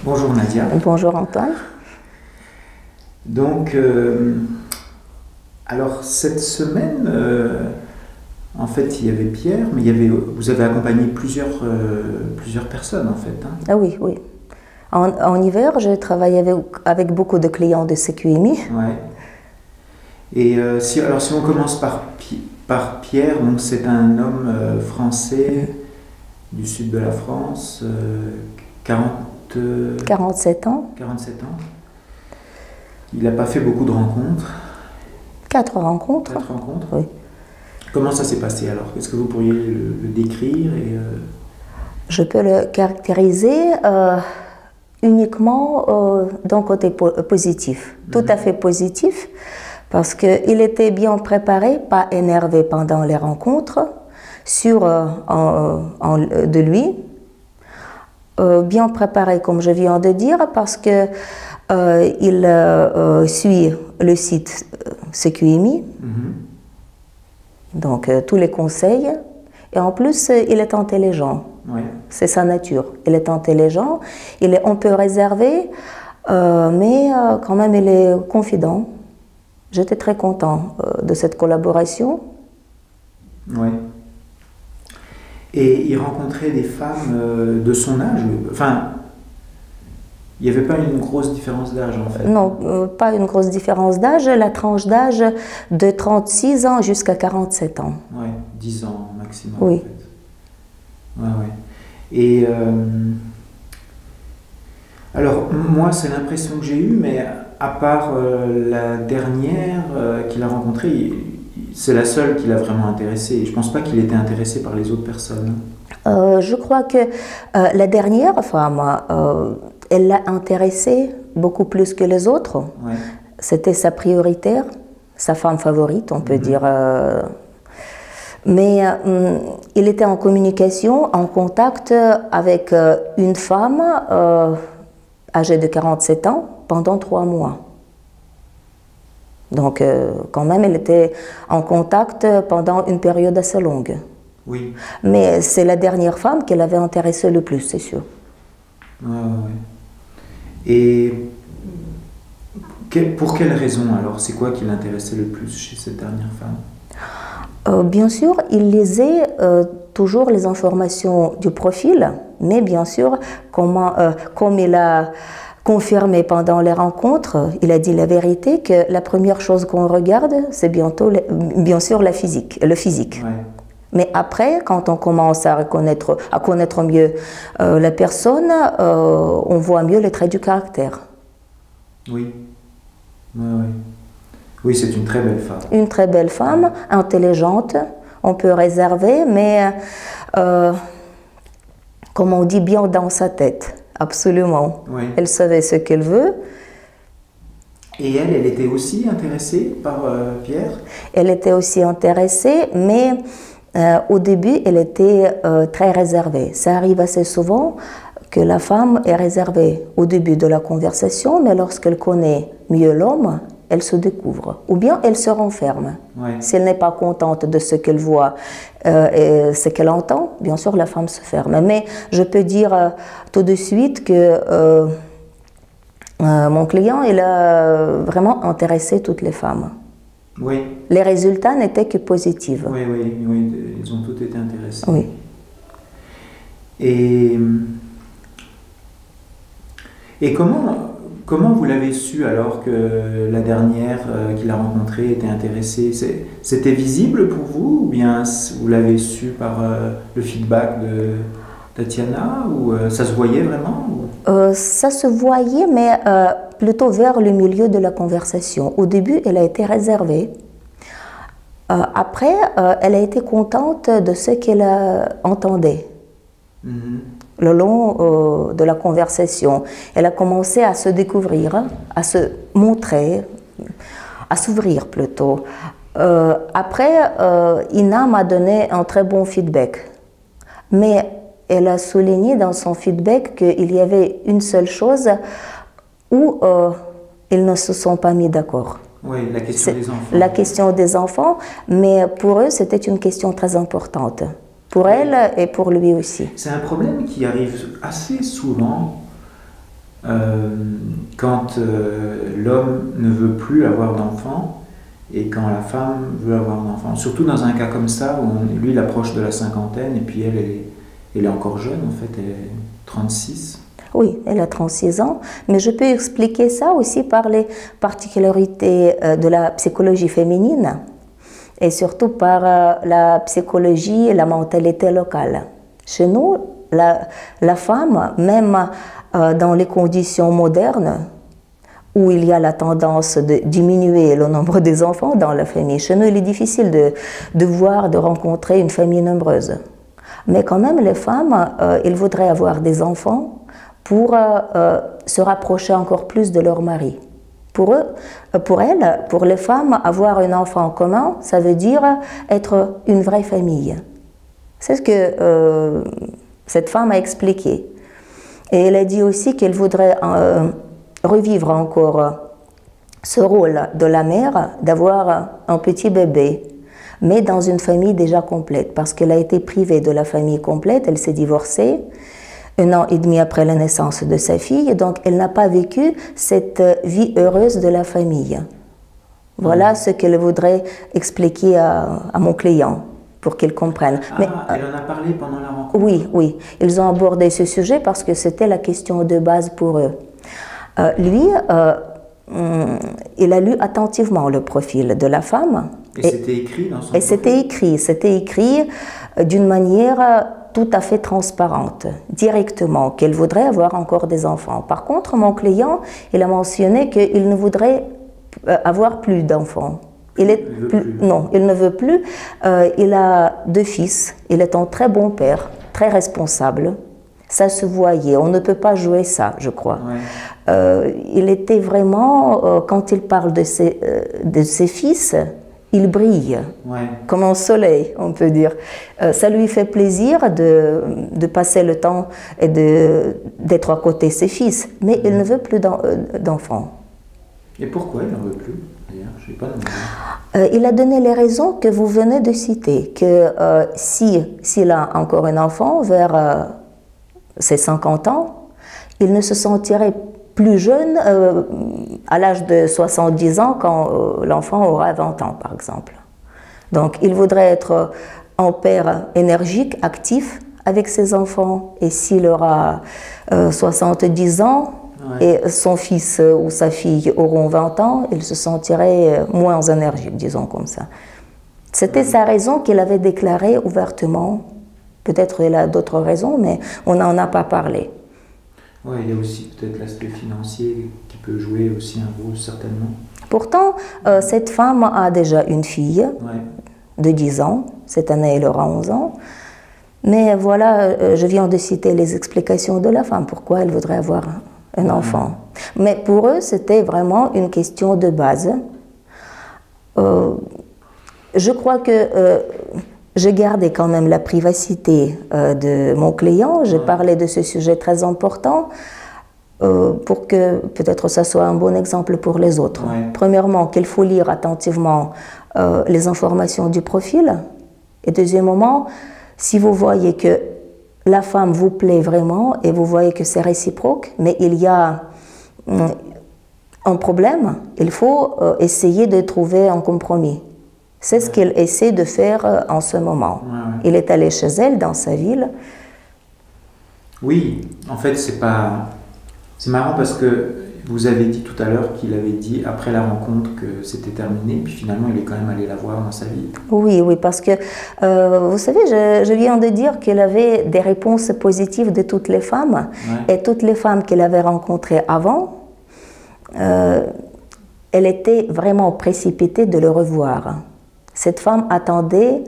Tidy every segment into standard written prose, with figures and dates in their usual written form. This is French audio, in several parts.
Bonjour Nadia. Bonjour Antoine. Donc, alors cette semaine, en fait, il y avait Pierre, mais vous avez accompagné plusieurs personnes en fait. Hein. Ah oui, oui. En hiver, je travaille avec beaucoup de clients de CQMI. Ouais. Et si on commence par Pierre, donc c'est un homme français du sud de la France, 47 ans. 47 ans. Il n'a pas fait beaucoup de rencontres. 4 rencontres. 4 rencontres. Oui. Comment ça s'est passé alors? Est-ce que vous pourriez le décrire Je peux le caractériser uniquement d'un côté positif, tout à fait positif, parce qu'il était bien préparé, pas énervé pendant les rencontres, sûr de lui, bien préparé comme je viens de dire, parce que il suit le site CQMI, donc tous les conseils, et en plus il est intelligent. Ouais. C'est sa nature. Il est intelligent, il est un peu réservé, mais quand même il est confident. J'étais très content de cette collaboration. Oui. Et il rencontrait des femmes de son âge? Enfin, il n'y avait pas une grosse différence d'âge en fait? Non, pas une grosse différence d'âge. La tranche d'âge de 36 ans jusqu'à 47 ans. Oui, 10 ans maximum. Oui. En fait. Ouais, ouais. Et alors, moi, c'est l'impression que j'ai eue, mais à part la dernière qu'il a rencontrée, c'est la seule qui l'a vraiment intéressé. Je ne pense pas qu'il était intéressé par les autres personnes. Je crois que la dernière femme, elle l'a intéressé beaucoup plus que les autres. Ouais. C'était sa prioritaire, sa femme favorite, on peut dire. Mais il était en communication, en contact avec une femme âgée de 47 ans pendant 3 mois. Donc quand même, il était en contact pendant une période assez longue. Oui. Mais c'est la dernière femme qui l'avait intéressé le plus, c'est sûr. Ouais. Et pour quelle raison alors? C'est quoi qui l'intéressait le plus chez cette dernière femme? Bien sûr, il lisait toujours les informations du profil, mais bien sûr, comme il a confirmé pendant les rencontres, il a dit la vérité que la première chose qu'on regarde, c'est bien sûr le physique. Ouais. Mais après, quand on commence à connaître mieux la personne, on voit mieux les traits du caractère. Oui. Ouais. Oui, c'est une très belle femme. Une très belle femme, intelligente, on peut réserver, mais comme on dit, bien dans sa tête, absolument. Oui. Elle savait ce qu'elle veut. Et elle était aussi intéressée par Pierre? Elle était aussi intéressée, mais au début, elle était très réservée. Ça arrive assez souvent que la femme est réservée au début de la conversation, mais lorsqu'elle connaît mieux l'homme, elle se découvre, ou bien elle se renferme. Ouais. Si elle n'est pas contente de ce qu'elle voit et ce qu'elle entend, bien sûr, la femme se ferme. Mais je peux dire tout de suite que mon client, il a vraiment intéressé toutes les femmes. Oui. Les résultats n'étaient que positifs. Oui, ils ont toutes été intéressés. Oui. Et comment vous l'avez su alors que la dernière qu'il a rencontrée était intéressée? C'était visible pour vous ou bien vous l'avez su par le feedback de Tatiana ou ça se voyait vraiment Ça se voyait, mais plutôt vers le milieu de la conversation. Au début, elle a été réservée. Après, elle a été contente de ce qu'elle entendait. Le long de la conversation. Elle a commencé à se découvrir, à se montrer, à s'ouvrir plutôt. Après, Ina m'a donné un très bon feedback. Mais elle a souligné dans son feedback qu'il y avait une seule chose où ils ne se sont pas mis d'accord. Oui, la question des enfants. La question des enfants, mais pour eux, c'était une question très importante. Pour elle et pour lui aussi. C'est un problème qui arrive assez souvent quand l'homme ne veut plus avoir d'enfant et quand la femme veut avoir d'enfant. Surtout dans un cas comme ça, où lui il approche de la cinquantaine et puis elle est encore jeune en fait, elle est 36. Oui, elle a 36 ans, mais je peux expliquer ça aussi par les particularités de la psychologie féminine et surtout par la psychologie et la mentalité locale. Chez nous, la femme, même dans les conditions modernes, où il y a la tendance de diminuer le nombre des enfants dans la famille, chez nous, il est difficile de rencontrer une famille nombreuse. Mais quand même, les femmes, ils voudraient avoir des enfants pour se rapprocher encore plus de leur mari. Pour elles, pour les femmes, avoir un enfant en commun, ça veut dire être une vraie famille. C'est ce que cette femme a expliqué. Et elle a dit aussi qu'elle voudrait revivre encore ce rôle de la mère, d'avoir un petit bébé, mais dans une famille déjà complète, parce qu'elle a été privée de la famille complète, elle s'est divorcée 1 an et demi après la naissance de sa fille, donc elle n'a pas vécu cette vie heureuse de la famille. Voilà ce qu'elle voudrait expliquer à mon client, pour qu'il comprenne. Mais, elle en a parlé pendant la rencontre? Oui, oui. Ils ont abordé ce sujet parce que c'était la question de base pour eux. Lui, il a lu attentivement le profil de la femme. Et c'était écrit dans son profil? Et c'était écrit d'une manière tout à fait transparente, directement, qu'elle voudrait avoir encore des enfants. Par contre, mon client, il a mentionné qu'il ne voudrait avoir plus d'enfants. Non, il ne veut plus. Il a 2 fils. Il est un très bon père, très responsable. Ça se voyait. On ne peut pas jouer ça, je crois. Ouais. Il était vraiment, quand il parle de ses fils, il brille, ouais, comme un soleil, on peut dire. Ça lui fait plaisir de passer le temps et d'être à côté de ses fils. Mais il ne veut plus d'enfants. Et pourquoi il n'en veut plus? Je sais pas. Il a donné les raisons que vous venez de citer, que s'il a encore un enfant vers ses 50 ans, il ne se sentirait plus jeune à l'âge de 70 ans quand l'enfant aura 20 ans, par exemple. Donc, il voudrait être un père énergique, actif avec ses enfants. Et s'il aura 70 ans, ouais, et son fils ou sa fille auront 20 ans, il se sentirait moins énergique, disons comme ça. C'était sa raison qu'il avait déclarée ouvertement. Peut-être il a d'autres raisons, mais on n'en a pas parlé. Oui, il y a aussi peut-être l'aspect financier qui peut jouer aussi un rôle, certainement. Pourtant, cette femme a déjà une fille, ouais, de 10 ans. Cette année, elle aura 11 ans. Mais voilà, je viens de citer les explications de la femme, pourquoi elle voudrait avoir un enfant. Mais pour eux, c'était vraiment une question de base. Je crois que j'ai gardé quand même la privacité de mon client. J'ai parlé de ce sujet très important pour que peut-être ça soit un bon exemple pour les autres. Ouais. Premièrement, qu'il faut lire attentivement les informations du profil. Et deuxièmement, si vous voyez que la femme vous plaît vraiment et vous voyez que c'est réciproque, mais il y a un problème, il faut essayer de trouver un compromis. C'est ce qu'il essaie de faire en ce moment. Ouais, ouais. Il est allé chez elle, dans sa ville. Oui, en fait, c'est marrant parce que vous avez dit tout à l'heure qu'il avait dit après la rencontre que c'était terminé, puis finalement il est quand même allé la voir dans sa vie. Oui, oui, parce que vous savez, je viens de dire qu'il avait des réponses positives de toutes les femmes, ouais, et toutes les femmes qu'il avait rencontrées avant, elle était vraiment précipitée de le revoir. Cette femme attendait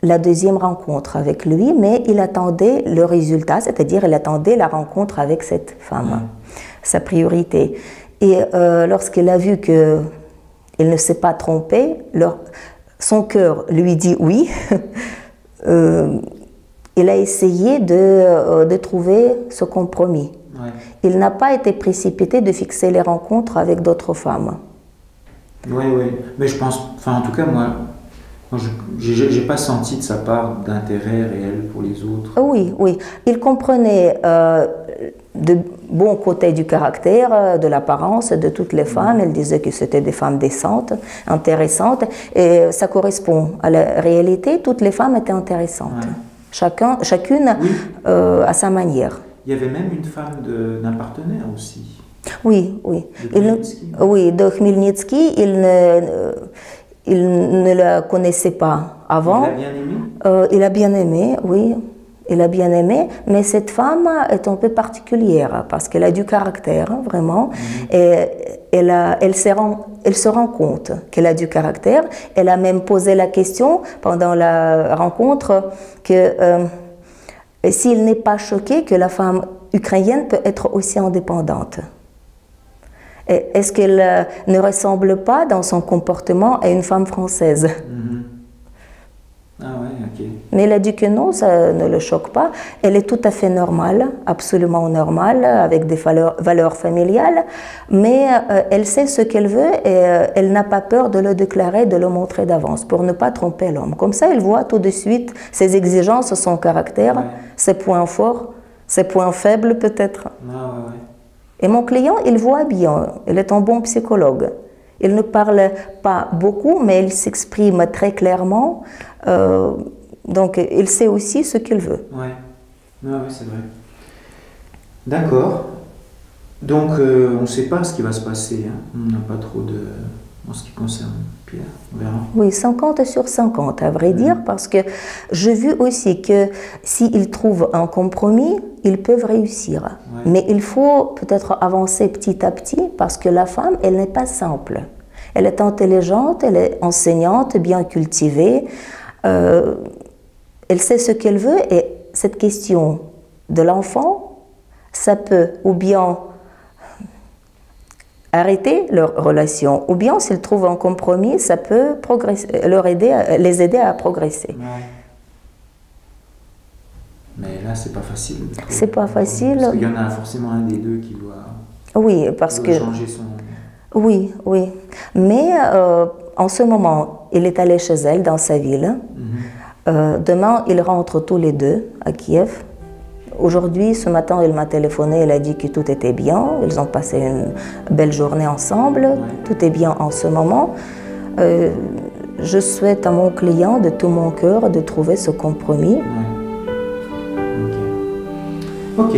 la deuxième rencontre avec lui, mais il attendait le résultat, c'est-à-dire il attendait la rencontre avec cette femme. Ouais. Sa priorité. Et lorsqu'il a vu qu'il ne s'est pas trompé, son cœur lui dit oui. Il a essayé de trouver ce compromis. Ouais. Il n'a pas été précipité de fixer les rencontres avec d'autres femmes. Oui, oui. Mais je pense, enfin en tout cas moi j'ai pas senti de sa part d'intérêt réel pour les autres. Oui, oui. Il comprenait de bons côtés du caractère, de l'apparence de toutes les femmes. Elle disait que c'était des femmes décentes, intéressantes, et ça correspond à la réalité. Toutes les femmes étaient intéressantes, chacune à sa manière. Il y avait même une femme d'un partenaire aussi. Oui, oui. De Khmelnytsky, il ne la connaissait pas avant. Il l'a bien aimé? Il a bien aimé, oui. Il a bien aimé, mais cette femme est un peu particulière parce qu'elle a du caractère, vraiment. Et elle se rend compte qu'elle a du caractère. Elle a même posé la question pendant la rencontre que s'il n'est pas choqué que la femme ukrainienne peut être aussi indépendante. Est-ce qu'elle ne ressemble pas dans son comportement à une femme française? Ah ouais, ok. Mais elle a dit que non, ça ne le choque pas. Elle est tout à fait normale, absolument normale, avec des valeurs familiales, mais elle sait ce qu'elle veut et elle n'a pas peur de le déclarer, de le montrer d'avance, pour ne pas tromper l'homme. Comme ça, elle voit tout de suite ses exigences, son caractère, ses points forts, ses points faibles peut-être. Et mon client, il voit bien, il est un bon psychologue. Il ne parle pas beaucoup, mais il s'exprime très clairement. Donc, il sait aussi ce qu'il veut. Oui, c'est vrai. D'accord. Donc, on ne sait pas ce qui va se passer. Hein. On n'a pas trop de... en ce qui concerne Pierre. On verra. Oui, 50 sur 50, à vrai dire, parce que j'ai vu aussi que s'ils trouvent un compromis, ils peuvent réussir. Mais il faut peut-être avancer petit à petit, parce que la femme, elle n'est pas simple. Elle est intelligente, elle est enseignante, bien cultivée. Elle sait ce qu'elle veut, et cette question de l'enfant, ça peut ou bien arrêter leur relation, ou bien s'ils trouvent un compromis, ça peut les aider à progresser. Mais là, c'est pas facile. C'est pas facile. Parce qu'il y en a forcément un des deux qui doit, changer son... Oui. Mais en ce moment, il est allé chez elle, dans sa ville. Demain, ils rentrent tous les deux à Kiev. Aujourd'hui, ce matin, il m'a téléphoné, il a dit que tout était bien. Ils ont passé une belle journée ensemble. Tout est bien en ce moment. Je souhaite à mon client de tout mon cœur de trouver ce compromis. Ok.